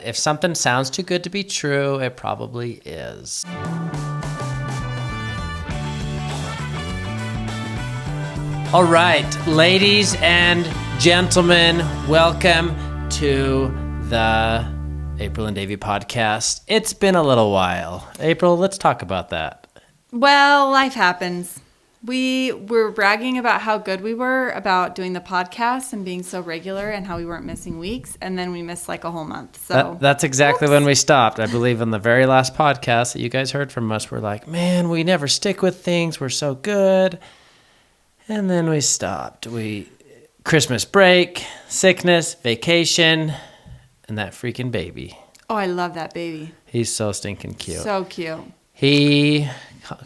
if something sounds too good to be true, it probably is. All right, ladies and gentlemen, welcome to the April and Davey podcast. It's been a little while. April, let's talk about that. Well, life happens. We were bragging about how good we were about doing the podcast and being so regular and how we weren't missing weeks. And then we missed like a whole month. So that's exactly when we stopped. I believe on the very last podcast that you guys heard from us, we're like, man, we never stick with things. We're so good. And then we stopped. Christmas break, sickness, vacation, and that freaking baby. Oh, I love that baby. He's so stinking cute. So cute. He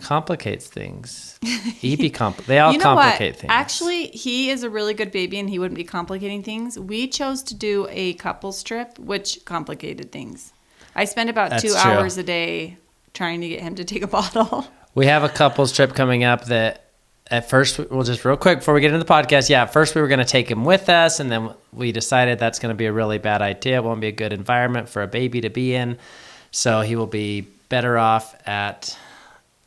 complicates things. They all complicate things. Actually, he is a really good baby and he wouldn't be complicating things. We chose to do a couples trip, which complicated things. I spend about 2 hours a day trying to get him to take a bottle. We have a couples trip coming up that at first, we'll just real quick before we get into the podcast. Yeah, at first we were going to take him with us, and then we decided that's going to be a really bad idea. It won't be a good environment for a baby to be in, so he will be better off at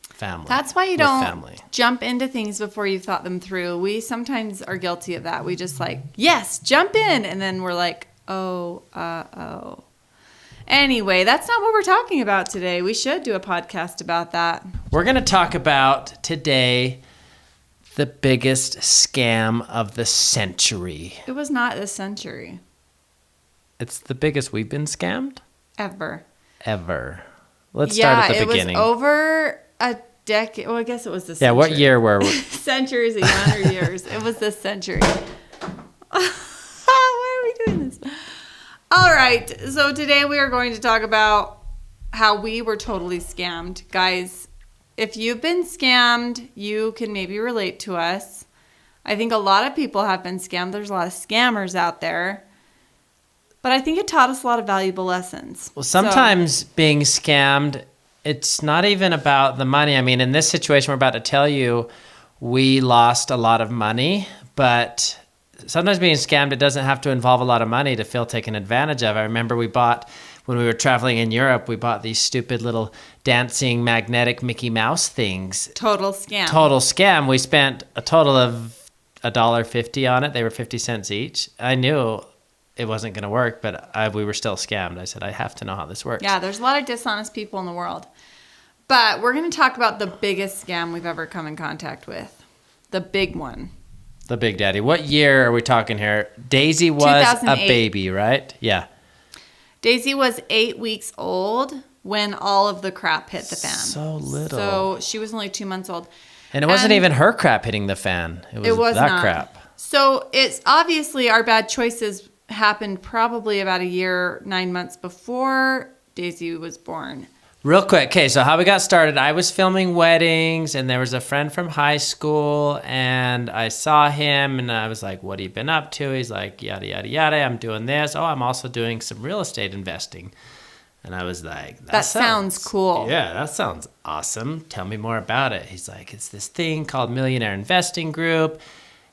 family. That's why you don't jump into things before you've thought them through. We sometimes are guilty of that. We just yes, jump in, and then we're like, oh. Anyway, that's not what we're talking about today. We should do a podcast about that. We're going to talk about today the biggest scam of the century. It was not the century. It's the biggest we've been scammed? Ever. Let's start at the beginning. It was over a decade. Well, I guess it was the century. Yeah, what year were we? Centuries and 100 years. It was the century. Why are we doing this? All right. So today we are going to talk about how we were totally scammed. Guys, if you've been scammed, you can maybe relate to us. I think a lot of people have been scammed. There's a lot of scammers out there. But I think it taught us a lot of valuable lessons. Well, sometimes being scammed, it's not even about the money. I mean, in this situation we're about to tell you, we lost a lot of money. But sometimes being scammed, it doesn't have to involve a lot of money to feel taken advantage of. I remember when we were traveling in Europe, we bought these stupid little dancing magnetic Mickey Mouse things. Total scam. We spent a total of $1.50 on it. They were 50 cents each. I knew it wasn't going to work, but we were still scammed. I said, I have to know how this works. Yeah, there's a lot of dishonest people in the world. But we're going to talk about the biggest scam we've ever come in contact with. The big one. The Big Daddy. What year are we talking here? Daisy was a baby, right? Yeah. Daisy was 8 weeks old when all of the crap hit the fan. So little. So she was only 2 months old. And it wasn't even her crap hitting the fan. It was that not. Crap. So it's obviously our bad choices happened probably about a year, 9 months before Daisy was born. Real quick. Okay, so how we got started, I was filming weddings, and there was a friend from high school, and I saw him, and I was like, what have you been up to? He's like, yada, yada, yada, I'm doing this. Oh, I'm also doing some real estate investing. And I was like, that sounds cool. Yeah, that sounds awesome. Tell me more about it. He's like, it's this thing called Millionaire Investing Group.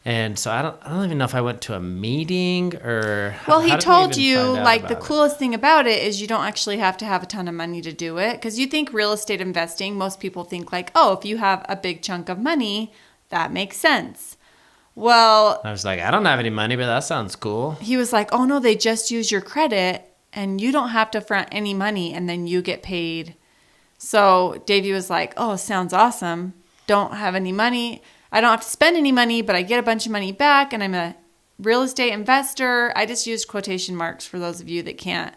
And so I don't even know if I went to a meeting or... Well, he told you, like, the coolest thing about it is you don't actually have to have a ton of money to do it. Because you think real estate investing, most people think like, oh, if you have a big chunk of money, that makes sense. Well... I was like, I don't have any money, but that sounds cool. He was like, oh, no, they just use your credit and you don't have to front any money and then you get paid. So Davey was like, oh, sounds awesome. Don't have any money. I don't have to spend any money, but I get a bunch of money back, and I'm a real estate investor. I just used quotation marks for those of you that can't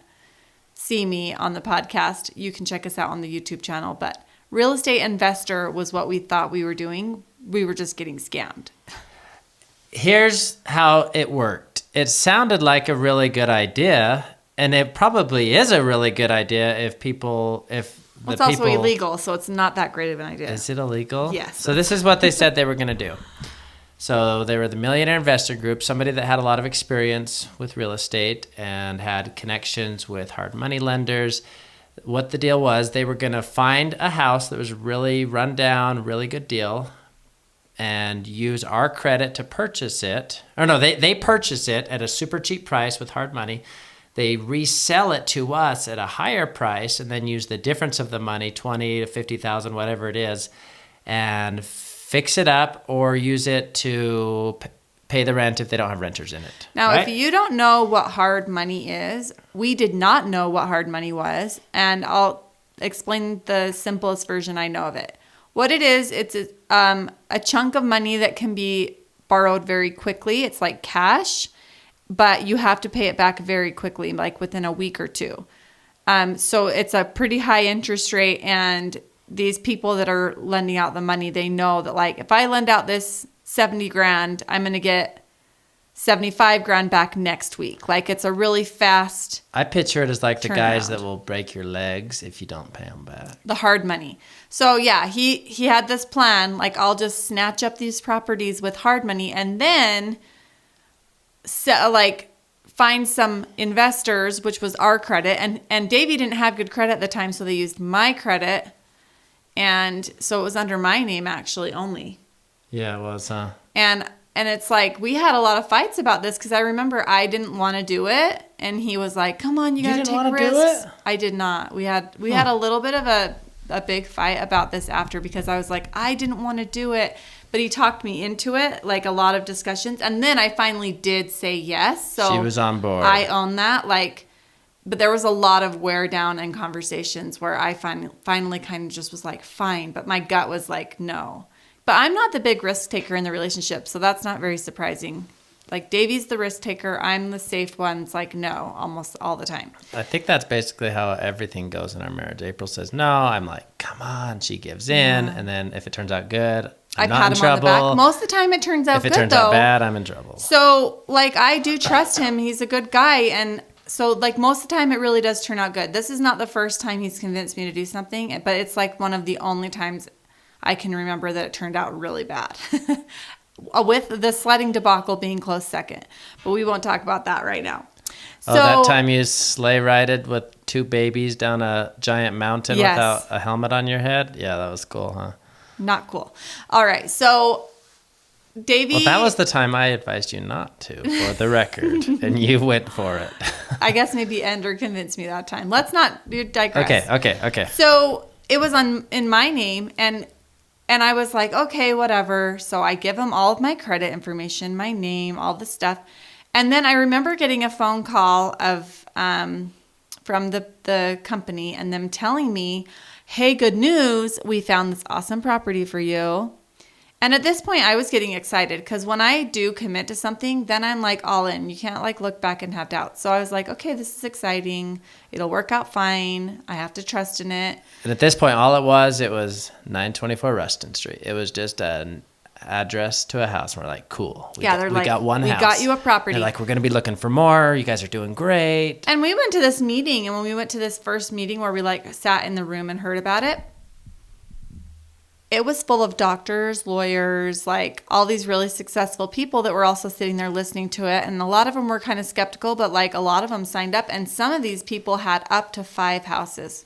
see me on the podcast. You can check us out on the YouTube channel, but real estate investor was what we thought we were doing. We were just getting scammed. Here's how it worked. It sounded like a really good idea, and it probably is a really good idea it's also illegal, so it's not that great of an idea. Is it illegal? Yes. So this is what they said they were going to do. So they were the Millionaire Investor Group, somebody that had a lot of experience with real estate and had connections with hard money lenders. What the deal was, they were going to find a house that was really run down, really good deal, and use our credit to purchase it. Or no, they purchase it at a super cheap price with hard money. They resell it to us at a higher price and then use the difference of the money, 20 to 50,000, whatever it is, and fix it up or use it to pay the rent if they don't have renters in it. Now, right? if you don't know what hard money is, we did not know what hard money was, and I'll explain the simplest version I know of it. What it is, it's a chunk of money that can be borrowed very quickly. It's like cash, but you have to pay it back very quickly, like within a week or two. So it's a pretty high interest rate, and these people that are lending out the money, they know that like if I lend out this 70 grand, I'm going to get 75 grand back next week. Like it's a really fast. I picture it as like the guys turnaround. that will break your legs if you don't pay them back. The hard money. So yeah, he had this plan, like I'll just snatch up these properties with hard money and then find some investors, which was our credit. And Davey didn't have good credit at the time, so they used my credit. And so it was under my name actually only. Yeah, it was, huh? And it's like we had a lot of fights about this because I remember I didn't want to do it, and he was like, "Come on, you got to take risks." Do it? I did not. We had a little bit of a big fight about this after because I was like, I didn't want to do it, but he talked me into it, like a lot of discussions, and then I finally did say yes. So she was on board. I own that, but there was a lot of wear down and conversations where I finally kind of just was like, fine, but my gut was like, no. But I'm not the big risk taker in the relationship, so that's not very surprising. Like, Davey's the risk taker. I'm the safe one. It's like, no, almost all the time. I think that's basically how everything goes in our marriage. April says no. I'm like, come on. She gives in. Yeah. And then if it turns out good, I I'm not pat in him on the back. trouble. Most of the time it turns out If good, it turns out bad, I'm in trouble. So, like, I do trust him. He's a good guy. And so, like, most of the time it really does turn out good. This is not the first time he's convinced me to do something, but it's like one of the only times I can remember that it turned out really bad. With the sledding debacle being close second. But we won't talk about that right now. So, that time you sleigh rided with two babies down a giant mountain Yes. without a helmet on your head? Yeah, that was cool, huh? Not cool. All right. So, Davey. Well, that was the time I advised you not to, for the record, and you went for it. I guess maybe Ender convinced me that time. Let's not digress. Okay. So, it was in my name, and I was like, okay, whatever. So I give him all of my credit information, my name, all the stuff. And then I remember getting a phone call from the company and them telling me, hey, good news, we found this awesome property for you. And at this point, I was getting excited because when I do commit to something, then I'm like all in. You can't like look back and have doubts. So I was like, okay, this is exciting. It'll work out fine. I have to trust in it. And at this point, all it was 924 Ruston Street. It was just an address to a house. And we're like, cool. We got one house. We got you a property. They're like, we're going to be looking for more. You guys are doing great. And we went to this meeting. And when we went to this first meeting where we like sat in the room and heard about it, it was full of doctors, lawyers, like all these really successful people that were also sitting there listening to it. And a lot of them were kind of skeptical, but like a lot of them signed up. And some of these people had up to 5 houses.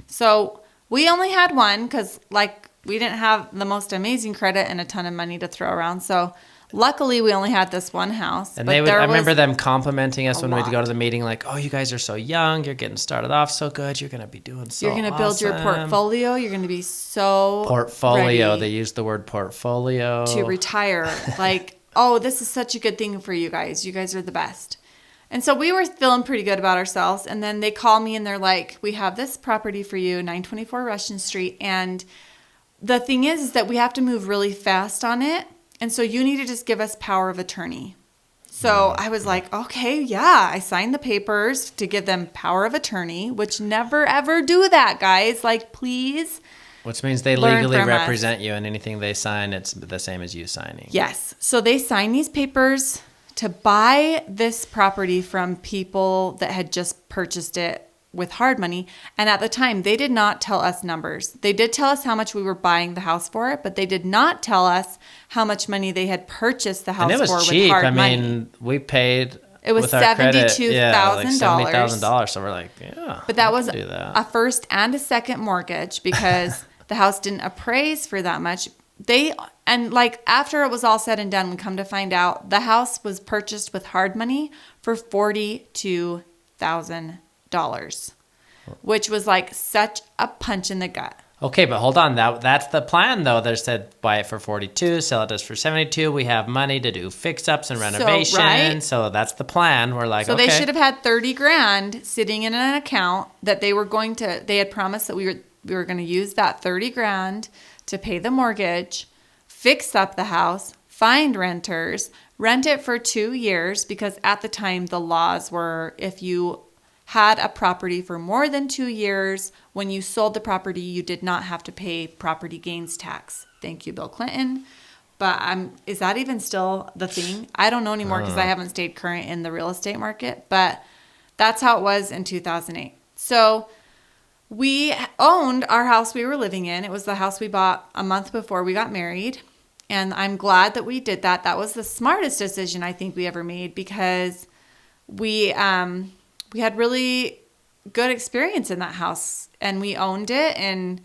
So we only had one because like we didn't have the most amazing credit and a ton of money to throw around. So luckily we only had this one house. And I remember them complimenting us when we'd go to the meeting, like, oh, you guys are so young. You're getting started off so good. You're going to be doing so You're going to build your portfolio. You're going to be so portfolio. ready They used the word portfolio. to retire. Like, oh, this is such a good thing for you guys. You guys are the best. And so we were feeling pretty good about ourselves. And then they call me and they're like, we have this property for you, 924 Russian Street. And the thing is that we have to move really fast on it. And so you need to just give us power of attorney. So I was like, okay, yeah. I signed the papers to give them power of attorney, which never, ever do that, guys. Like, please. Which means they learn legally from us. represent you, and anything they sign, it's the same as you signing. Yes. So they signed these papers to buy this property from people that had just purchased it with hard money. And at the time, they did not tell us numbers. They did tell us how much we were buying the house for it, but they did not tell us how much money they had purchased the house And it was for cheap. with hard I money. mean, we paid It was with our credit, $72,000. like $70,000. So we're like, yeah. But that we was can do that. a first and a second mortgage because the house didn't appraise for that much. After it was all said and done, we come to find out the house was purchased with hard money for $42,000. $125,000, which was like such a punch in the gut. Okay, but hold on. That's the plan, though. They said buy it for 42, sell it to us for 72. We have money to do fix-ups and renovations. So that's the plan. We're like, so okay. they should have had $30,000 sitting in an account that they had promised that we were going to use that $30,000 to pay the mortgage, fix up the house, find renters, rent it for 2 years, because at the time the laws were if you had a property for more than 2 years, when you sold the property, you did not have to pay property gains tax. Thank you, Bill Clinton. But is that even still the thing? I don't know anymore because I haven't stayed current in the real estate market. But that's how it was in 2008. So we owned our house we were living in. It was the house we bought a month before we got married. And I'm glad that we did that. That was the smartest decision I think we ever made, because we had really good experience in that house, and we owned it, and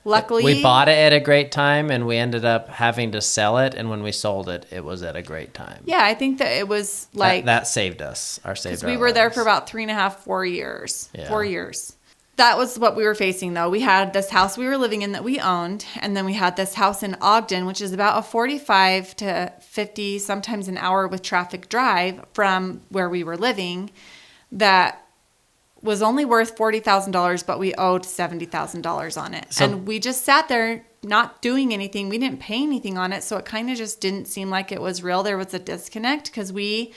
luckily we bought it at a great time, and we ended up having to sell it, and when we sold it, it was at a great time. Yeah, I think that it was like that saved us. We were there for about 3.5, 4 years. Yeah. 4 years. That was what we were facing, though. We had this house we were living in that we owned, and then we had this house in Ogden, which is about a 45 to 50, sometimes an hour with traffic drive from where we were living, that was only worth $40,000, but we owed $70,000 on it. And we just sat there not doing anything. We didn't pay anything on it, so it kind of just didn't seem like it was real. There was a disconnect because we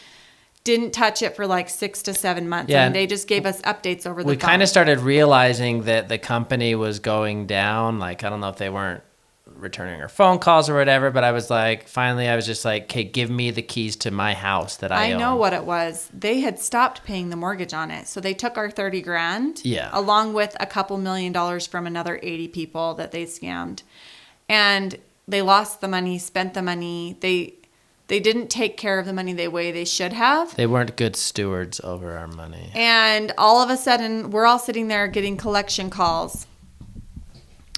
didn't touch it for like 6 to 7 months. Yeah, and they just gave us updates over the phone. We kind of started realizing that the company was going down. Like, I don't know if they weren't returning our phone calls or whatever, but I was like, finally, I was just like, okay, give me the keys to my house that I own. I know what it was. They had stopped paying the mortgage on it. So they took our $30,000, yeah, along with a couple $1 million from another 80 people that they scammed. And they lost the money, spent the money. They didn't take care of the money the way they should have. They weren't good stewards over our money. And all of a sudden, we're all sitting there getting collection calls.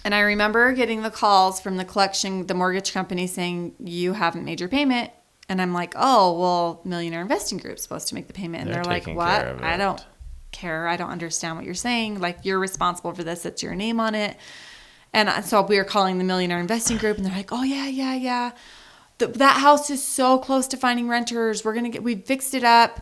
And I remember getting the calls from the mortgage company saying, you haven't made your payment. And I'm like, oh, well, Millionaire Investing Group's supposed to make the payment. And they're like, what? I don't care. I don't understand what you're saying. Like, you're responsible for this. It's your name on it. And so we were calling the Millionaire Investing Group, and they're like, oh, yeah. That house is so close to finding renters. We fixed it up.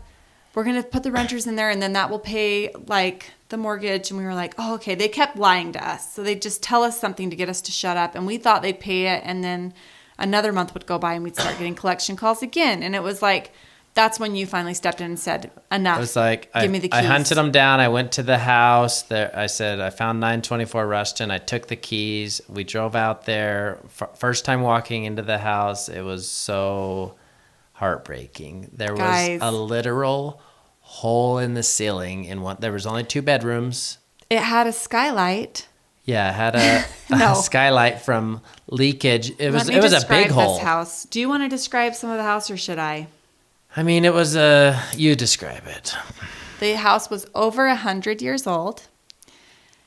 We're going to put the renters in there, and then that will pay like the mortgage. And we were like, oh, okay. They kept lying to us. So they'd just tell us something to get us to shut up. And we thought they'd pay it. And then another month would go by and we'd start getting collection calls again. And it was like, that's when you finally stepped in and said, enough. It was like, give me the keys. I hunted them down. I went to the house. There, I said, I found 924 Ruston. I took the keys. We drove out there. First time walking into the house, it was so heartbreaking. There was a literal hole in the ceiling. There was only 2 bedrooms. It had a skylight. Yeah, it had a skylight from leakage. It was a big hole. This house. Do you want to describe some of the house, or should I? I mean, you describe it. The house was over 100 years old.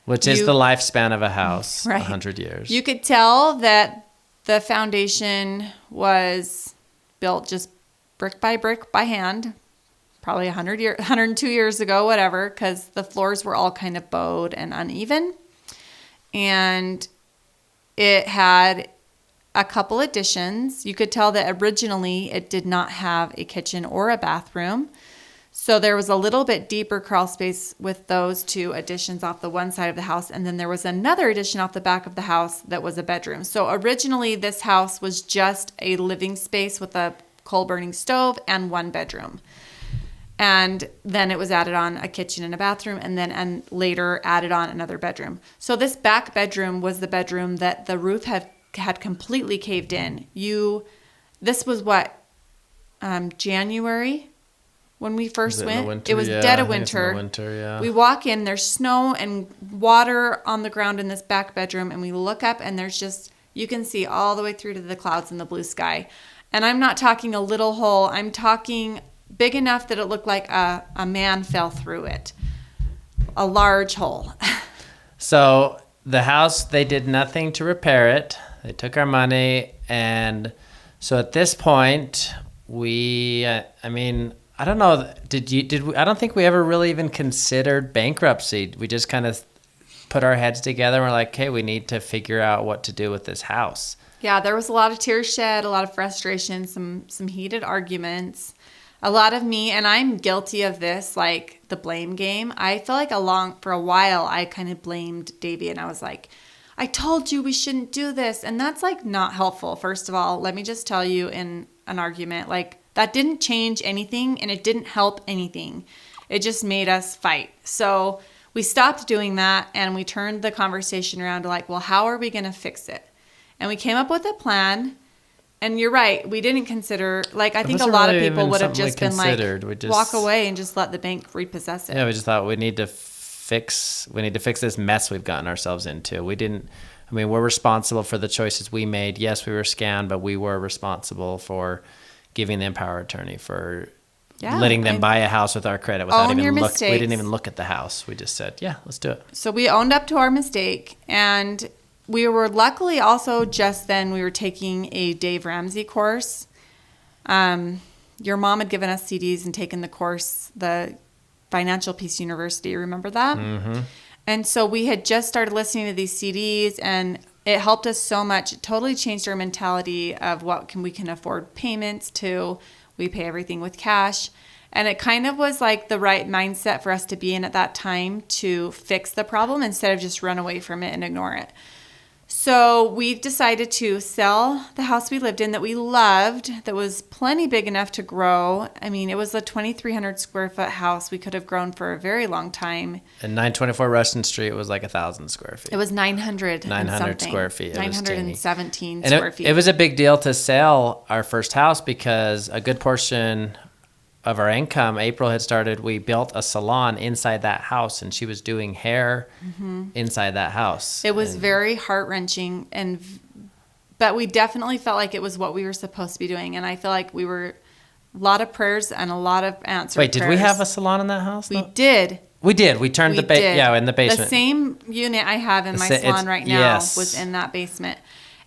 Which is the lifespan of a house, right. 100 years. You could tell that the foundation was built just brick by hand, probably 102 years ago, whatever, because the floors were all kind of bowed and uneven. And it had a couple additions. You could tell that originally it did not have a kitchen or a bathroom. So there was a little bit deeper crawl space with those 2 additions off the one side of the house. And then there was another addition off the back of the house that was a bedroom. So originally this house was just a living space with a coal burning stove and 1 bedroom. And then it was added on a kitchen and a bathroom, and later added on another bedroom. So this back bedroom was the bedroom that the roof had completely caved in. This was what, January when we first went? It was dead of winter. Yeah. We walk in, there's snow and water on the ground in this back bedroom, and we look up, and there's just, you can see all the way through to the clouds and the blue sky. And I'm not talking a little hole. I'm talking big enough that it looked like a man fell through it. A large hole. So the house, they did nothing to repair it. They took our money. And so at this point, I don't know. I don't think we ever really even considered bankruptcy. We just kind of put our heads together and we're like, hey, we need to figure out what to do with this house. Yeah, there was a lot of tears shed, a lot of frustration, some heated arguments. A lot of me, and I'm guilty of this, like the blame game. I feel like for a while, I kind of blamed Davey, and I was like, I told you we shouldn't do this. And that's like not helpful. First of all, let me just tell you in an argument, like that didn't change anything and it didn't help anything. It just made us fight. So we stopped doing that and we turned the conversation around to like, well, how are we going to fix it? And we came up with a plan. And you're right. We didn't consider, like, I think a lot of people would have just been like, walk away and just let the bank repossess it. Yeah, we just thought we need to fix this mess we've gotten ourselves into. We're responsible for the choices we made. Yes, we were scammed, but we were responsible for giving them power of attorney, for letting them buy a house with our credit without even we didn't even look at the house. We just said, yeah, let's do it. So we owned up to our mistake, and we were luckily also just then we were taking a Dave Ramsey course. Your mom had given us CDs and taken the course, the Financial Peace University. Remember that? Mm-hmm. And so we had just started listening to these CDs, and it helped us so much. It totally changed our mentality of we can afford payments to. We pay everything with cash. And it kind of was like the right mindset for us to be in at that time to fix the problem instead of just run away from it and ignore it. So we've decided to sell the house we lived in that we loved, that was plenty big enough to grow. I mean, it was a 2,300 square foot house. We could have grown for a very long time. And 924 Ruston Street was like 1,000 square feet. It was 900 square feet. 917 square feet. It was a big deal to sell our first house because a good portion of our income, April had started, we built a salon inside that house, and she was doing hair inside that house. It was very heart-wrenching, but we definitely felt like it was what we were supposed to be doing, and I feel like we were a lot of prayers and a lot of answered prayers. Wait, did we have a salon in that house? We did. We did. We turned in the basement. The same unit I have in my salon right now was in that basement.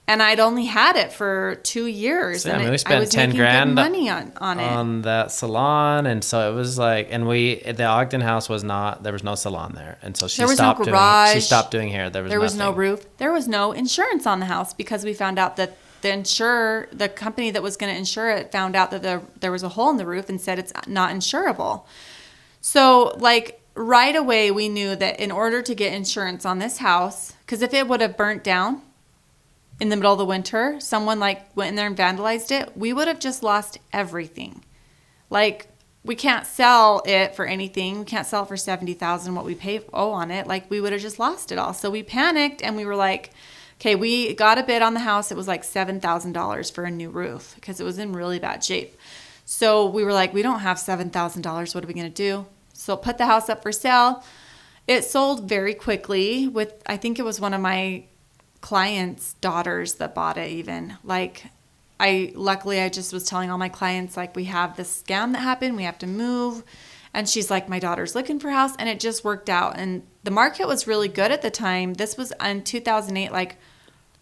And I'd only had it for 2 years. So, and we spent $10,000 money on it. On that salon. And so it was like, the Ogden house there was no salon there. And so she stopped doing hair. There was no roof. There was no insurance on the house because we found out that the company that was going to insure it found out that there was a hole in the roof and said it's not insurable. So like right away we knew that in order to get insurance on this house, because if it would have burnt down in the middle of the winter, someone like went in there and vandalized it, we would have just lost everything. Like we can't sell it for anything. We can't sell it for $70,000 what we owe on it. Like we would have just lost it all. So we panicked and we were like, okay, we got a bid on the house. It was like $7,000 for a new roof because it was in really bad shape. So we were like, we don't have $7,000. What are we going to do? So put the house up for sale. It sold very quickly I think it was one of my clients' daughters that bought it even. Like luckily I just was telling all my clients, like, we have this scam that happened, we have to move. And she's like, my daughter's looking for a house, and it just worked out. And the market was really good at the time. This was in 2008, like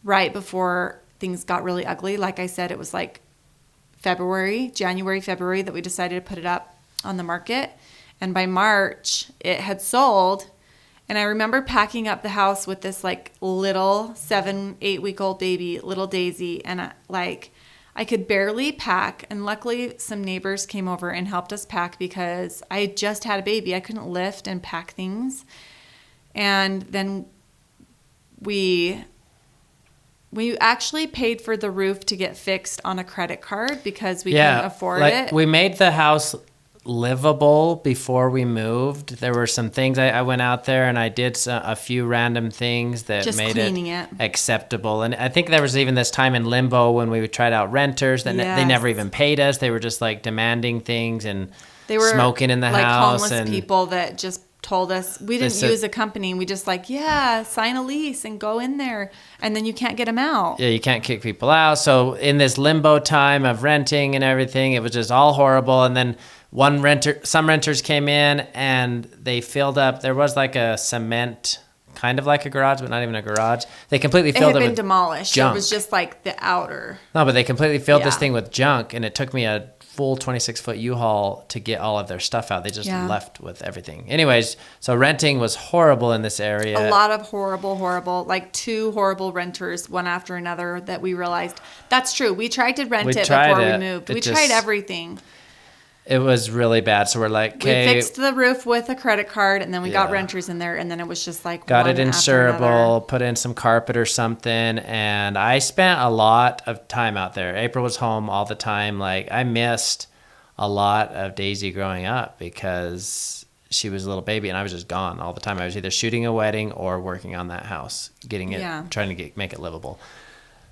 right before things got really ugly. Like I said, it was like January, February that we decided to put it up on the market. And by March it had sold. And I remember packing up the house with this like little 7-8 week old baby, little Daisy. And I could barely pack. And luckily some neighbors came over and helped us pack because I had just had a baby. I couldn't lift and pack things. And then we actually paid for the roof to get fixed on a credit card because we couldn't afford it. We made the house livable before we moved. There were some things I went out there and I did a few random things that just made it acceptable. And I think there was even this time in limbo when we tried out renters that they never even paid us. They were just like demanding things and they were smoking in the house. Homeless people that just told us we didn't use a company. We just sign a lease and go in there, and then you can't get them out. Yeah, you can't kick people out. So in this limbo time of renting and everything, it was just all horrible. And then some renters came in and they filled up. There was like a cement, kind of like a garage, but not even a garage. They completely filled it with demolished. junk. It was just like the outer. No, but they completely filled this thing with junk, and it took me a full 26-foot U-Haul to get all of their stuff out. They just Yeah. left with everything. Anyways, so renting was horrible in this area. A lot of horrible, like 2 horrible renters, one after another, that we realized. That's true. We tried to rent it before we moved. We tried everything. It was really bad. So we're like, okay. We fixed the roof with a credit card, and then we got renters in there, and then it was just like got one it after another. insurable, put in some carpet or something, and I spent a lot of time out there. April was home all the time. Like, I missed a lot of Daisy growing up because she was a little baby, and I was just gone all the time. I was either shooting a wedding or working on that house, getting it, trying to make it livable.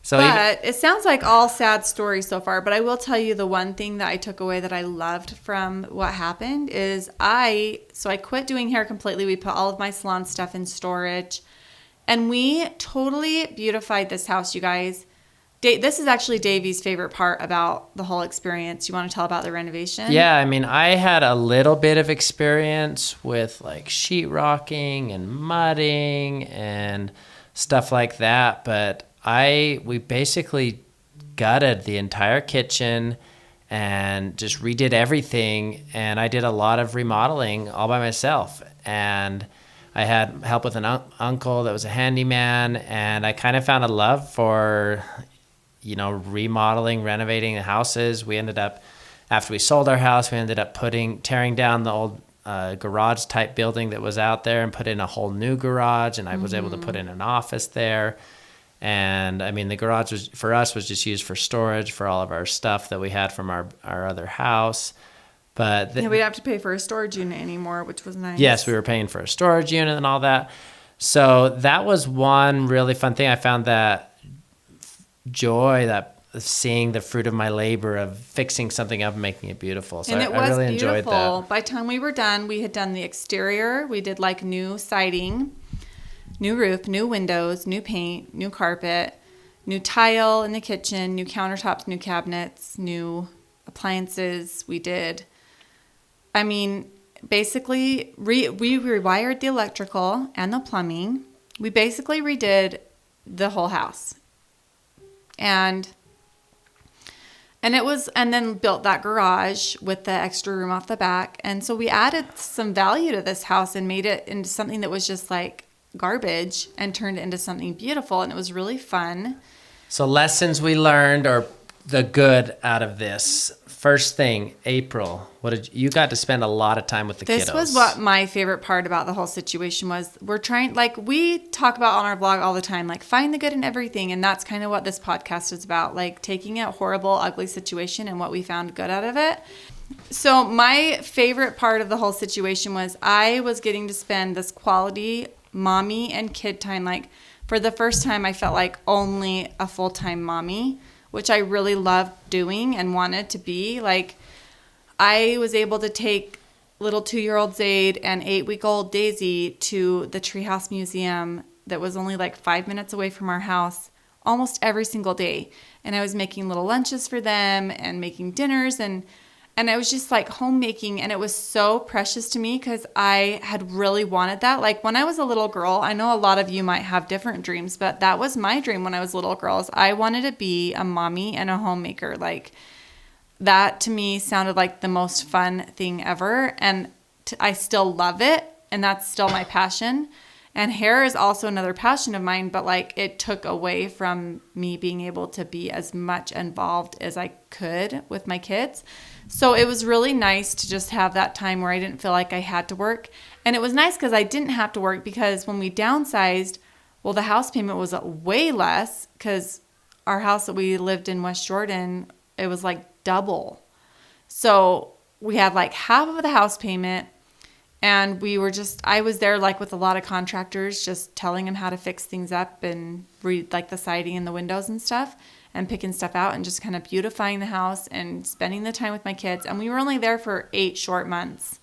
So but it sounds like all sad stories so far. But I will tell you the one thing that I took away that I loved from what happened is I quit doing hair completely. We put all of my salon stuff in storage, and we totally beautified this house, you guys. This is actually Davey's favorite part about the whole experience. You want to tell about the renovation? Yeah, I mean, I had a little bit of experience with like sheetrocking and mudding and stuff like that, but we basically gutted the entire kitchen and just redid everything. And I did a lot of remodeling all by myself. And I had help with an uncle that was a handyman. And I kind of found a love for, remodeling, renovating the houses. We ended up, after we sold our house, we ended up tearing down the old garage type building that was out there and put in a whole new garage. And I was able to put in an office there. And I mean, the garage was just used for storage for all of our stuff that we had from our other house. But we didn't have to pay for a storage unit anymore, which was nice. Yes, we were paying for a storage unit and all that. So that was one really fun thing. I found that joy, that seeing the fruit of my labor of fixing something up and making it beautiful. So and I really enjoyed that. By the time we were done, we had done the exterior. We did like new siding, new roof, new windows, new paint, new carpet, new tile in the kitchen, new countertops, new cabinets, new appliances. We did, basically we rewired the electrical and the plumbing. We basically redid the whole house. And then built that garage with the extra room off the back. And so we added some value to this house and made it into something that was just like garbage and turned it into something beautiful, and it was really fun. So lessons we learned, or the good out of this. First thing, April, you got to spend a lot of time with the kiddos. This was what my favorite part about the whole situation was. We talk about on our blog all the time, like find the good in everything, and that's kind of what this podcast is about, like taking a horrible, ugly situation and what we found good out of it. So my favorite part of the whole situation was I was getting to spend this quality mommy and kid time. Like for the first time, I felt like only a full-time mommy, which I really loved doing and wanted to be. Like I was able to take little 2-year-old Zaid and 8-week-old Daisy to the Treehouse Museum that was only like 5 minutes away from our house almost every single day. And I was making little lunches for them and making dinners, and I was just like homemaking, and it was so precious to me because I had really wanted that. Like when I was a little girl, I know a lot of you might have different dreams, but that was my dream when I was a little girl. I wanted to be a mommy and a homemaker. Like that to me sounded like the most fun thing ever, and I still love it, and that's still my passion. And hair is also another passion of mine, but like it took away from me being able to be as much involved as I could with my kids. So it was really nice to just have that time where I didn't feel like I had to work. And it was nice because I didn't have to work, because when we downsized, well, the house payment was way less, because our house that we lived in West Jordan, it was like double. So we had like half of the house payment. And I was there like with a lot of contractors, just telling them how to fix things up and read like the siding and the windows and stuff, and picking stuff out and just kind of beautifying the house and spending the time with my kids. And we were only there for 8 short months,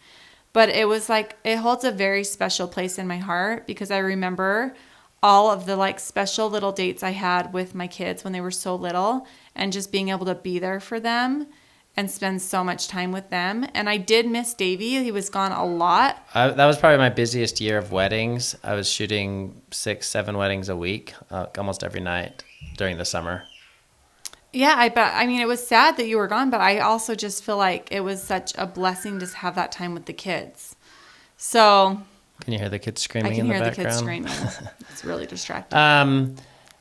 but it was like, it holds a very special place in my heart, because I remember all of the like special little dates I had with my kids when they were so little, and just being able to be there for them and spend so much time with them. And I did miss Davey. He was gone a lot. That was probably my busiest year of weddings. I was shooting 6-7 weddings a week, almost every night during the summer. Yeah, I bet. I mean, it was sad that you were gone, but I also just feel like it was such a blessing to have that time with the kids. So Can you hear the kids I screaming can in the hear the background? kids screaming. It's really distracting.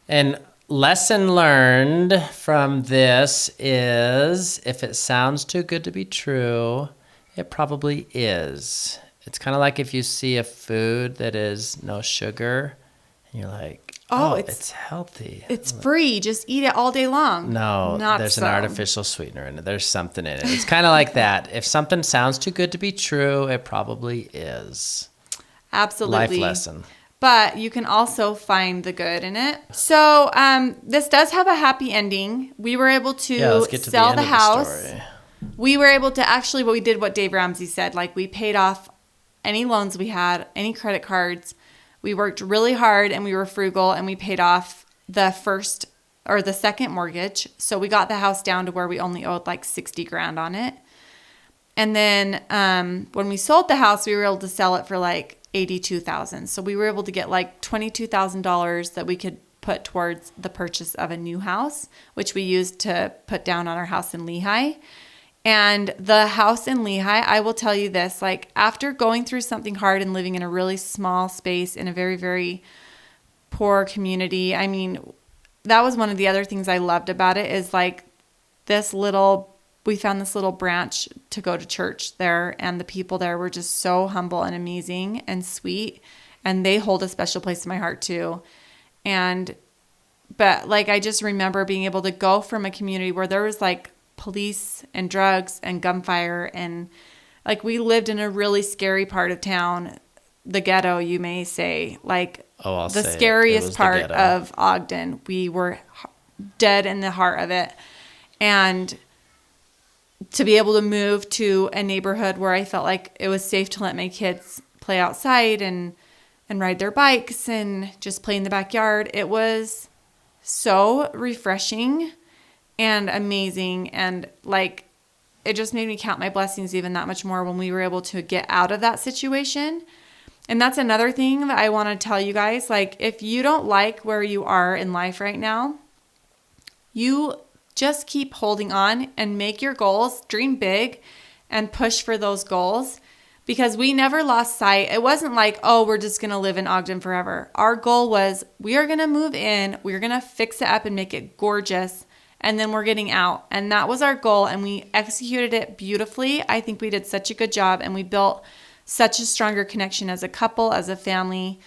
And lesson learned from this is if it sounds too good to be true, it probably is. It's kind of like if you see a food that is no sugar and you're like, oh, it's healthy. It's free. Just eat it all day long. No, Not there's so. an artificial sweetener in it. There's something in it. It's kind of like that. If something sounds too good to be true, it probably is. Absolutely. Life lesson. But you can also find the good in it. So this does have a happy ending. We were able to Let's get to sell the the end house. of the story. We were able to actually, what we did, what Dave Ramsey said, like we paid off any loans we had, any credit cards. We worked really hard and we were frugal and we paid off the first or the second mortgage. So we got the house down to where we only owed like 60 grand on it. And then when we sold the house, we were able to sell it for like 82,000. So we were able to get like $22,000 that we could put towards the purchase of a new house, which we used to put down on our house in Lehigh. And the house in Lehigh, I will tell you this, like after going through something hard and living in a really small space in a very, very poor community, I mean, that was one of the other things I loved about it is like we found this little branch to go to church there, and the people there were just so humble and amazing and sweet, and they hold a special place in my heart too. But like I just remember being able to go from a community where there was like police and drugs and gunfire, and like we lived in a really scary part of town, the ghetto, you may say, like the scariest part of Ogden. We were dead in the heart of it. And to be able to move to a neighborhood where I felt like it was safe to let my kids play outside and ride their bikes and just play in the backyard, it was so refreshing and amazing. And like, it just made me count my blessings even that much more when we were able to get out of that situation. And that's another thing that I want to tell you guys. Like, if you don't like where you are in life right now, you just keep holding on and make your goals, dream big, and push for those goals, because we never lost sight. It wasn't like, oh, we're just going to live in Ogden forever. Our goal was we are going to move in, we're going to fix it up and make it gorgeous, and then we're getting out. And that was our goal, and we executed it beautifully. I think we did such a good job, and we built such a stronger connection as a couple, as a family,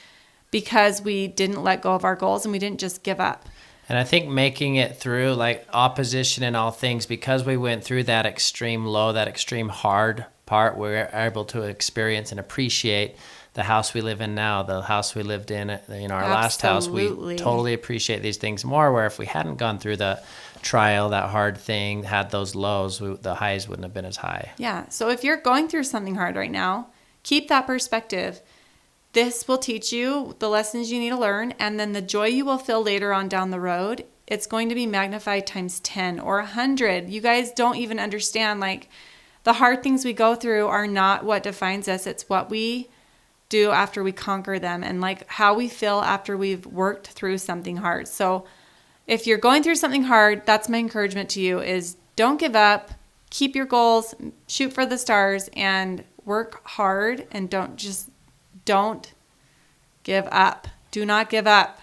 because we didn't let go of our goals and we didn't just give up. And I think making it through like opposition and all things, because we went through that extreme low, that extreme hard part, we were able to experience and appreciate the house we live in now, the house we lived in, our last house. We totally appreciate these things more, where if we hadn't gone through the trial, that hard thing, had those lows, the highs wouldn't have been as high. Yeah. So if you're going through something hard right now, keep that perspective. This will teach you the lessons you need to learn, and then the joy you will feel later on down the road, it's going to be magnified times 10 or 100. You guys don't even understand, like, the hard things we go through are not what defines us. It's what we do after we conquer them, and like how we feel after we've worked through something hard. So if you're going through something hard, that's my encouragement to you, is don't give up, keep your goals, shoot for the stars, and work hard, and don't give up. Do not give up.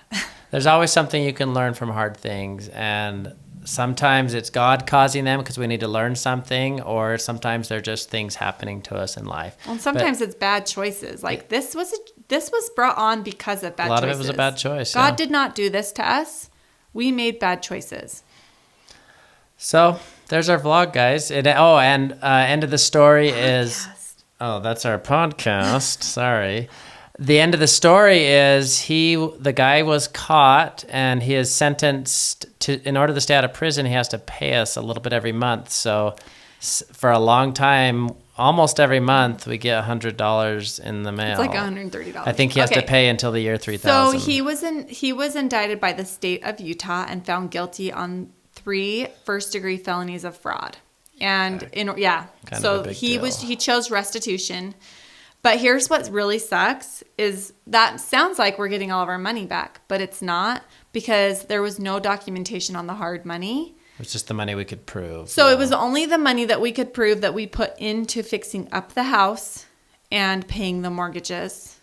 There's always something you can learn from hard things, and sometimes it's God causing them because we need to learn something, or sometimes they're just things happening to us in life. And sometimes it's bad choices. Like this was brought on because of bad choices. A lot of it was a bad choice. God did not do this to us. We made bad choices. So there's our vlog, guys. End of the story is... Oh, that's our podcast. Sorry. The end of the story is the guy was caught, and he is sentenced to, in order to stay out of prison, he has to pay us a little bit every month. So for a long time, almost every month, we get $100 in the mail. It's like $130. I think he has to pay until the year 3000. So he was indicted by the state of Utah and found guilty on 3 first-degree felonies of fraud. And he chose restitution. But here's what really sucks is that sounds like we're getting all of our money back, but it's not, because there was no documentation on the hard money. It was just the money we could prove. So it was only the money that we could prove that we put into fixing up the house and paying the mortgages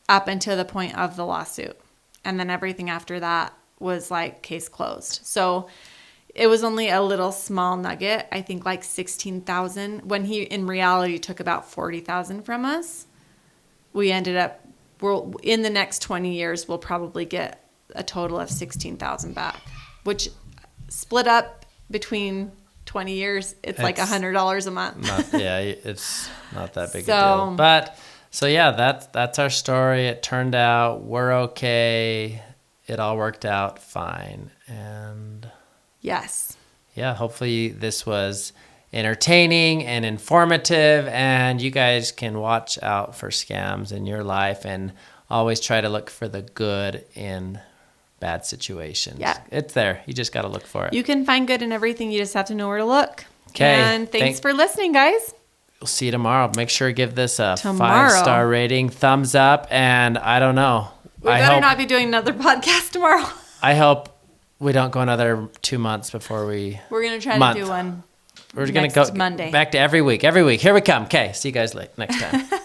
up until the point of the lawsuit. And then everything after that was like case closed. So it was only a little small nugget, I think like $16,000, when he in reality took about $40,000 from us. We ended up, in the next 20 years, we'll probably get a total of $16,000 back, which split up between 20 years, it's like $100 a month. It's not that big a deal. But so yeah, that's our story. It turned out we're okay. It all worked out fine. And yes. Yeah, hopefully this was entertaining and informative, and you guys can watch out for scams in your life and always try to look for the good in bad situations. Yeah. It's there. You just got to look for it. You can find good in everything. You just have to know where to look. Okay. And thanks for listening, guys. We'll see you tomorrow. Make sure to give this a 5-star rating, thumbs up, and I don't know. We better not be doing another podcast tomorrow. I hope we don't go another 2 months before we're going to try to do one. We're going to go Monday. back to every week. Here we come. Okay. See you guys next time.